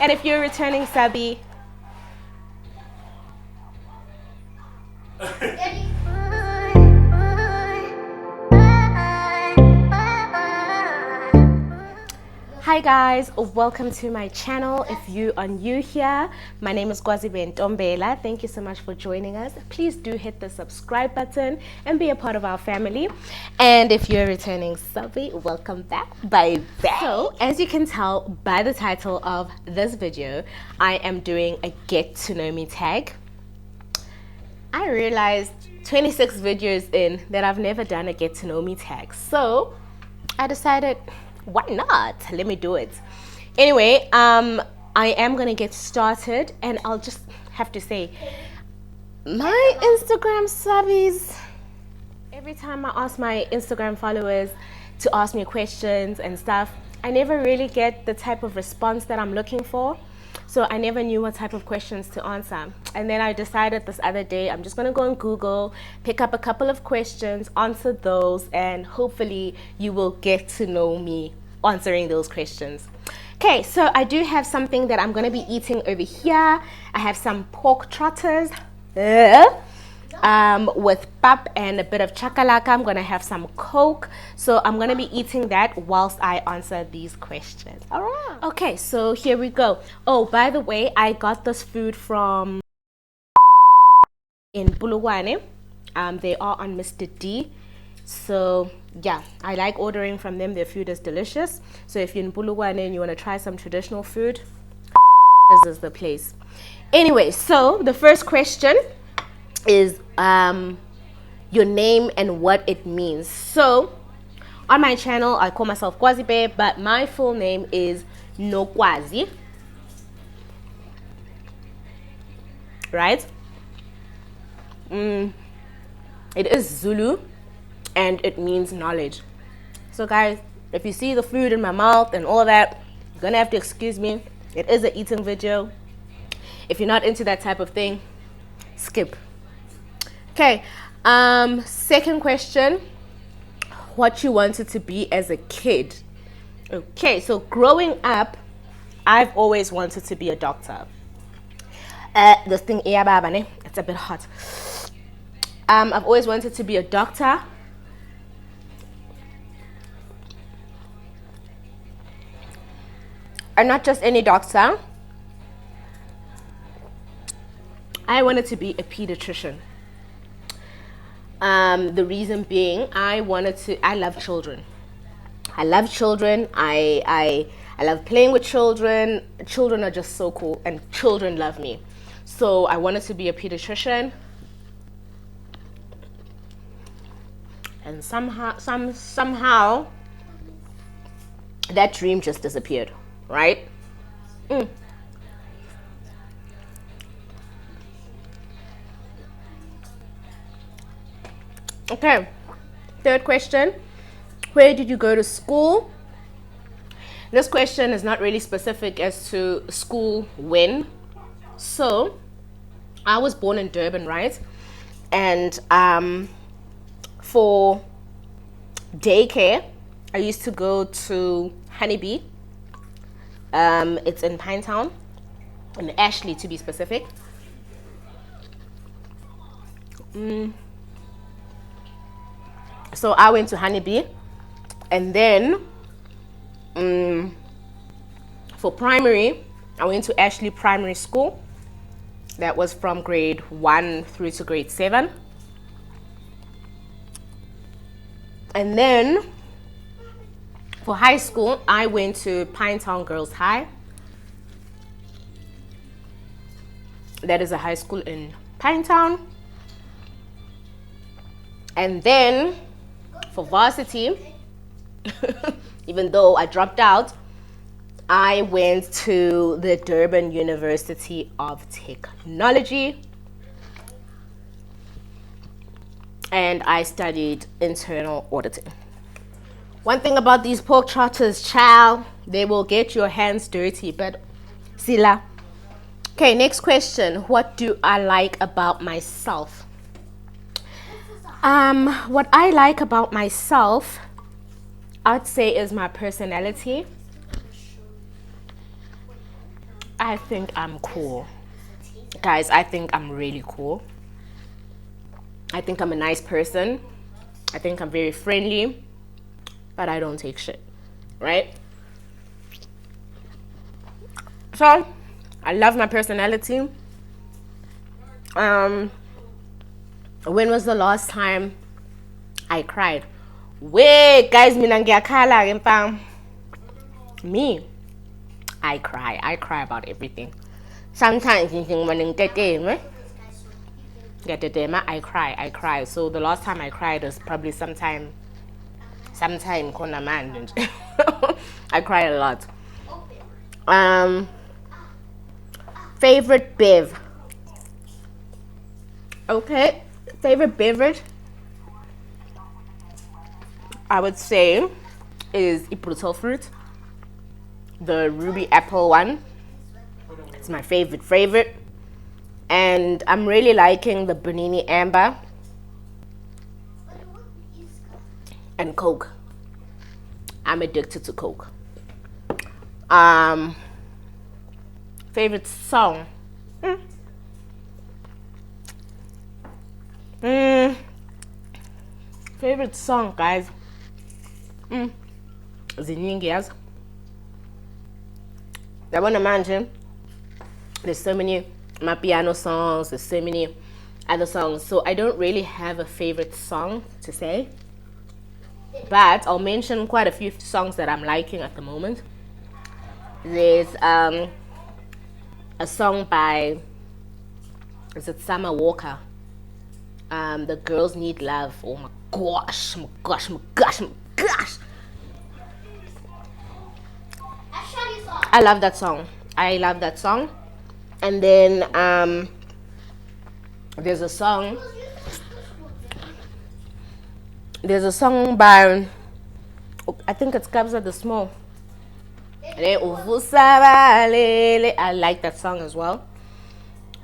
And if you're a returning subby, hi guys, welcome to my channel. If you are new here, my name is Gwazibe Ntombela. Thank you so much for joining us. Please do hit the subscribe button and be a part of our family. And if you're a returning subby, welcome back, baby. So as you can tell by the title of this video, I am doing a get to know me tag. I realized 26 videos in that I've never done a get to know me tag, so I decided, why not? Let me do it. Anyway, I am gonna get started, and I'll just have to say, my Instagram subbies, every time I ask my Instagram followers to ask me questions and stuff, I never really get the type of response that I'm looking for. So I never knew what type of questions to answer. And then I decided this other day, I'm just gonna go on Google, pick up a couple of questions, answer those, and hopefully you will get to know me answering those questions. Okay, so I do have something that I'm gonna be eating over here. I have some pork trotters with pap and a bit of chakalaka. I'm gonna have some Coke. So I'm gonna be eating that whilst I answer these questions. All right. Okay, so here we go. Oh, by the way, I got this food from in Bulugwane. They are on Mr. D. So yeah, I like ordering from them. Their food is delicious. So if you're in Bulugwane and you want to try some traditional food, this is the place. Anyway, so the first question is your name and what it means. So on my channel, I call myself Gwazibe, but my full name is Nokwazi. Right? It is Zulu and it means knowledge. So guys, if you see the food in my mouth and all that, you're gonna have to excuse me. It is an eating video. If you're not into that type of thing, skip. Okay, second question, what you wanted to be as a kid. Okay, so growing up, I've always wanted to be a doctor. This thing, it's a bit hot. I've always wanted to be a doctor. And not just any doctor. I wanted to be a pediatrician. The reason being, I love children. I love children. I love playing with children. Children are just so cool, and children love me. So I wanted to be a pediatrician. And somehow that dream just disappeared, right? Okay, third question, where did you go to school? This question is not really specific as to school when. So I was born in Durban, right? And for daycare, I used to go to Honeybee. It's in Pinetown, in Ashley to be specific. So I went to Honeybee, and then for primary, I went to Ashley Primary School. That was from grade 1 through to grade 7. And then for high school, I went to Pinetown Girls High. That is a high school in Pinetown. And then for varsity, even though I dropped out, I went to the Durban University of Technology. And I studied internal auditing. One thing about these pork trotters, child, they will get your hands dirty, but sila. Okay, next question. What do I like about myself? What I like about myself, I'd say, is my personality. I think I'm cool. Guys, I think I'm really cool. I think I'm a nice person. I think I'm very friendly, but I don't take shit, right? So, I love my personality. When was the last time I cried? Wait, guys, me, I cry about everything. Sometimes I cry. So the last time I cried was probably sometime man. I cry a lot. Favorite bev. Okay, favorite beverage, I would say, is brutal fruit, the ruby apple one. It's my favorite. And I'm really liking the Bonini Amber and Coke. I'm addicted to Coke. Favorite song. Favorite song, guys. Ziningi. I want to imagine there's so many my piano songs, there's so many other songs, so I don't really have a favorite song to say, but I'll mention quite a few songs that I'm liking at the moment. There's a song by, is it Summer Walker, The Girls Need Love. Oh my gosh. I love that song. And then there's a song by, I think it's Kabza the Small. I like that song as well.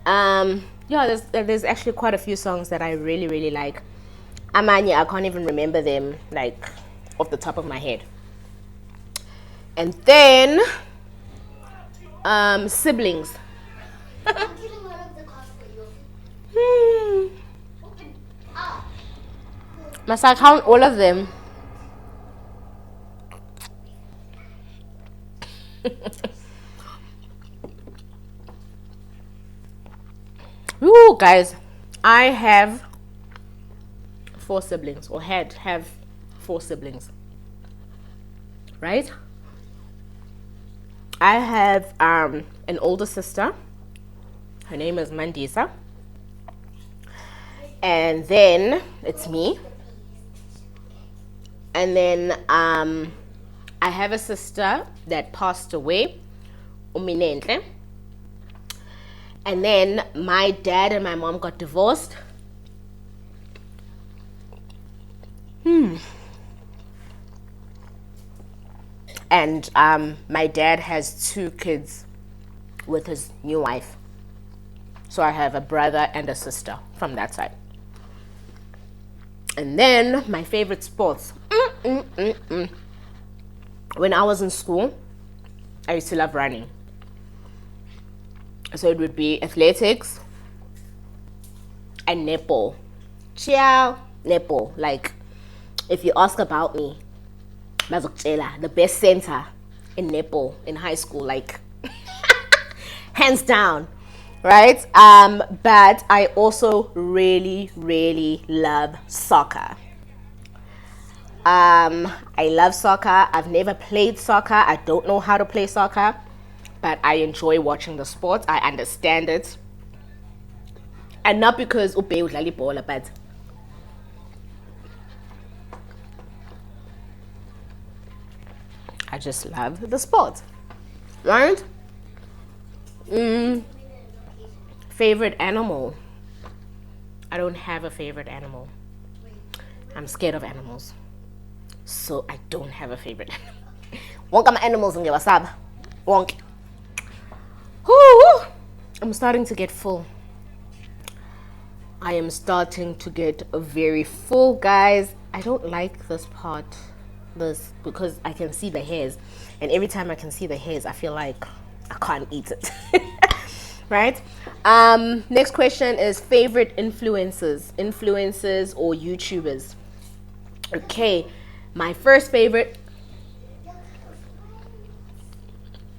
Yeah, there's actually quite a few songs that I really like. Amanya, I can't even remember them like off the top of my head. And then siblings. Must I count all of them? Ooh, guys, I have 4 siblings, or have 4 siblings, right? I have an older sister. Her name is Mandisa. And then it's me. And then I have a sister that passed away, Uminentle. And then my dad and my mom got divorced. And my dad has 2 kids with his new wife. So I have a brother and a sister from that side. And then my favorite sports. When I was in school, I used to love running. So it would be athletics and netball. Ciao, netball. Like, if you ask about me, the best center in netball in high school, like hands down, right? But I also really love soccer. I love soccer. I've never played soccer. I don't know how to play soccer, but I enjoy watching the sport. I understand it. And not because Upe udlala ibhola, but I just love the sport, right? Favorite animal. I don't have a favorite animal. I'm scared of animals, so I don't have a favorite animal. Wonk my animals and wasab. Wonk. I'm starting to get full. I am starting to get very full, guys. I don't like this part, because I can see the hairs, and every time I can see the hairs, I feel like I can't eat it. Right? Next question is favorite influencers or YouTubers. Okay, my first favorite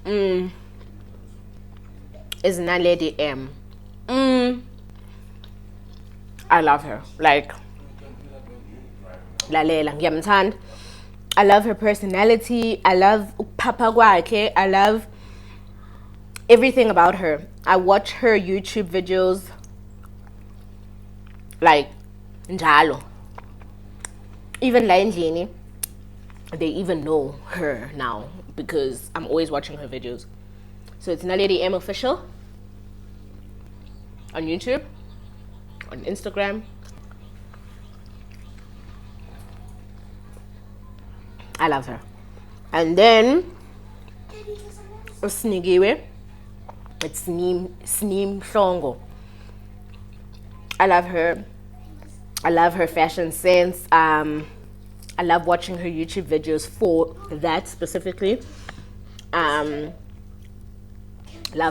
is Naledi M. I love her. Like, lalela ngiyamthanda. I love her personality. I love Papa kwakhe. I love everything about her. I watch her YouTube videos like njalo. Even la endlini, they even know her now because I'm always watching her videos. So it's Naledi M Official on YouTube, on Instagram. I love her. And then Snigiwe, it's Sneem Shongo. I love her. I love her fashion sense. I love watching her YouTube videos for that specifically. Love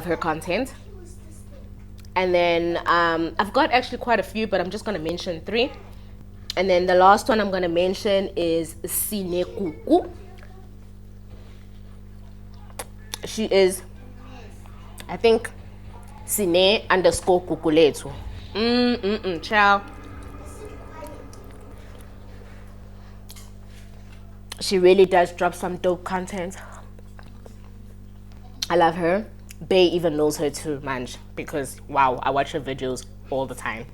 her content. And then I've got actually quite a few, but I'm just going to mention 3. And then the last one I'm going to mention is Sine Kuku. She is, I think, Sine_Kukuletu. Ciao. She really does drop some dope content. I love her. Bay even knows her too, man, because wow, I watch her videos all the time.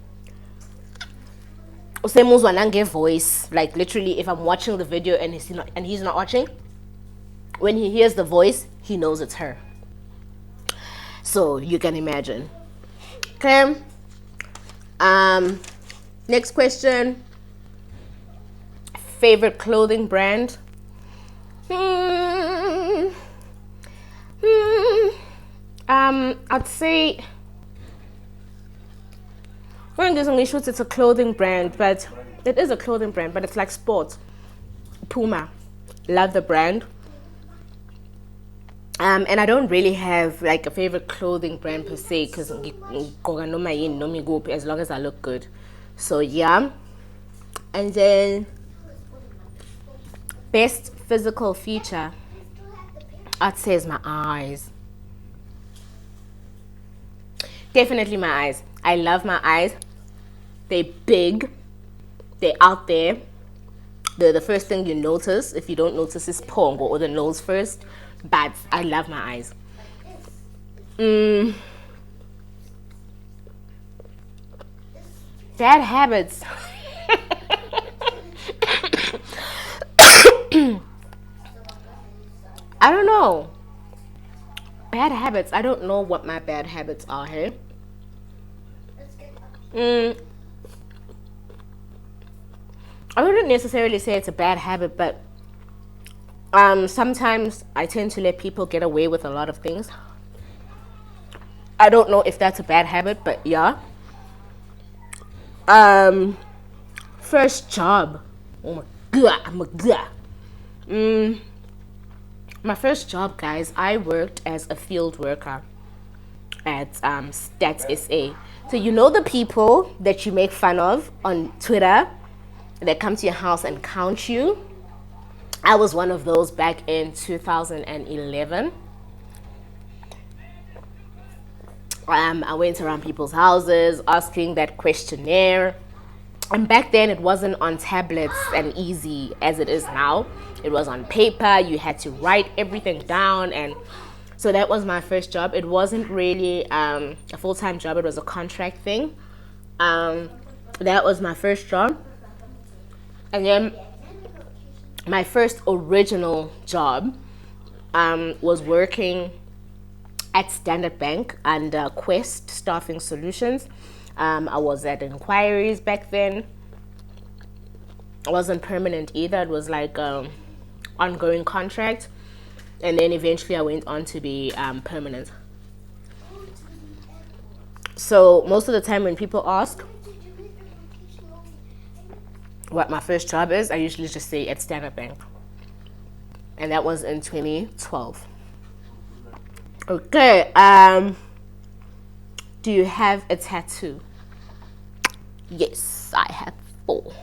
Usemuzwanange voice, like literally, if I'm watching the video and he's not watching, when he hears the voice, he knows it's her. So you can imagine. Okay. Next question. Favorite clothing brand? I'd say it's a clothing brand, but it is a clothing brand, but it's like sports. Puma. Love the brand. And I don't really have like a favorite clothing brand per se, because as long as I look good. So yeah. And then best physical feature, I'd say, is my eyes. Definitely my eyes. I love my eyes. They're big. They're out there. They're the first thing you notice. If you don't notice, is pongo or the nose first. But I love my eyes. Bad habits. I don't know. Bad habits. I don't know what my bad habits are here. I wouldn't necessarily say it's a bad habit, but sometimes I tend to let people get away with a lot of things. I don't know if that's a bad habit, but yeah. First job. Oh my god. My first job, guys, I worked as a field worker at Stats SA. So you know the people that you make fun of on Twitter that come to your house and count you? I was one of those back in 2011. I went around people's houses asking that questionnaire. And back then it wasn't on tablets and easy as it is now. It was on paper. You had to write everything down. And so that was my first job. It wasn't really a full-time job. It was a contract thing. That was my first job. And then my first original job was working at Standard Bank under Quest Staffing Solutions. I was at Inquiries back then. It wasn't permanent either. It was like ongoing contract. And then eventually I went on to be permanent. So most of the time when people ask what my first job is, I usually just say at Standard Bank. And that was in 2012. Okay, do you have a tattoo? Yes, I have 4.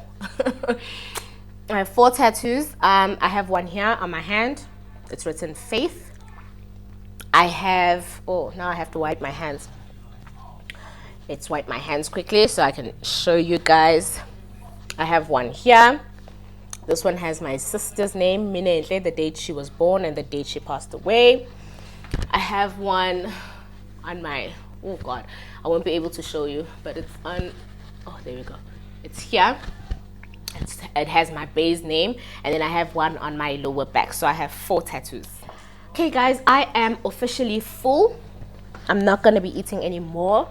I have 4 tattoos. I have one here on my hand. It's written Faith. I have, oh, now I have to wipe my hands. Let's wipe my hands quickly so I can show you guys. I have one here. This one has my sister's name, Minenhle, the date she was born and the date she passed away. I have one on my, oh God, I won't be able to show you, but it's on, oh, there we go. It's here. It has my base name, and then I have one on my lower back. So I have 4 tattoos. Okay guys, I am officially full. I'm not gonna be eating anymore.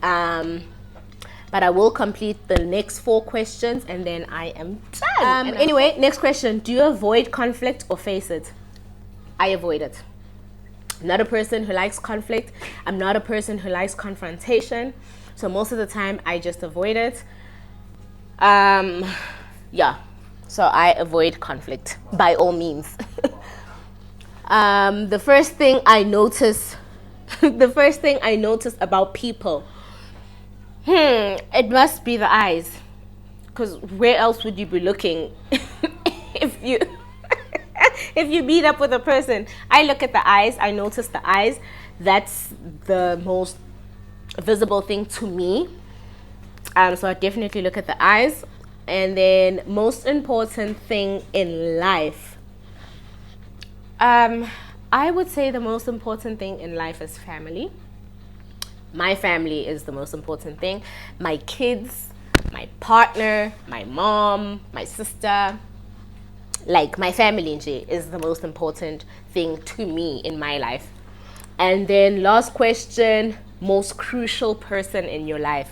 But I will complete the next 4 questions and then I am done. Anyway, next question. Do you avoid conflict or face it? I avoid it. I'm not a person who likes conflict. I'm not a person who likes confrontation. So most of the time I just avoid it. Yeah. So I avoid conflict by all means. The first thing I notice about people, it must be the eyes, because where else would you be looking if you if you meet up with a person? I look at the eyes. I notice the eyes. That's the most visible thing to me. So I definitely look at the eyes. And then most important thing in life, I would say the most important thing in life is family. My family is the most important thing. My kids, my partner, my mom, my sister, like my family is the most important thing to me in my life. And then last question, most crucial person in your life.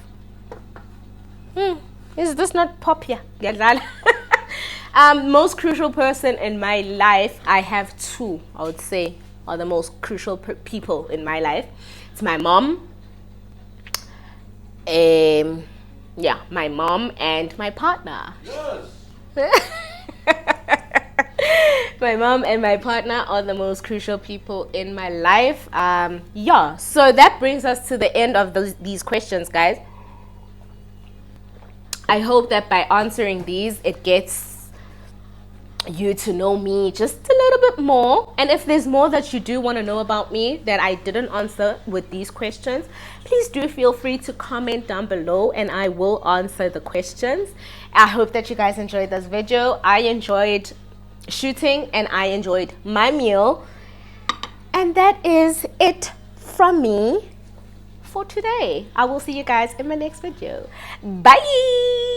Is this not popular? Most crucial person in my life, I have 2, I would say, are the most crucial people in my life. It's my mom. Yeah, my mom and my partner. Yes. My mom and my partner are the most crucial people in my life. Yeah, so that brings us to the end of these questions, guys. I hope that by answering these, it gets you to know me just a little bit more. And if there's more that you do want to know about me that I didn't answer with these questions, please do feel free to comment down below and I will answer the questions. I hope that you guys enjoyed this video. I enjoyed shooting and I enjoyed my meal. And that is it from me for today. I will see you guys in my next video. Bye.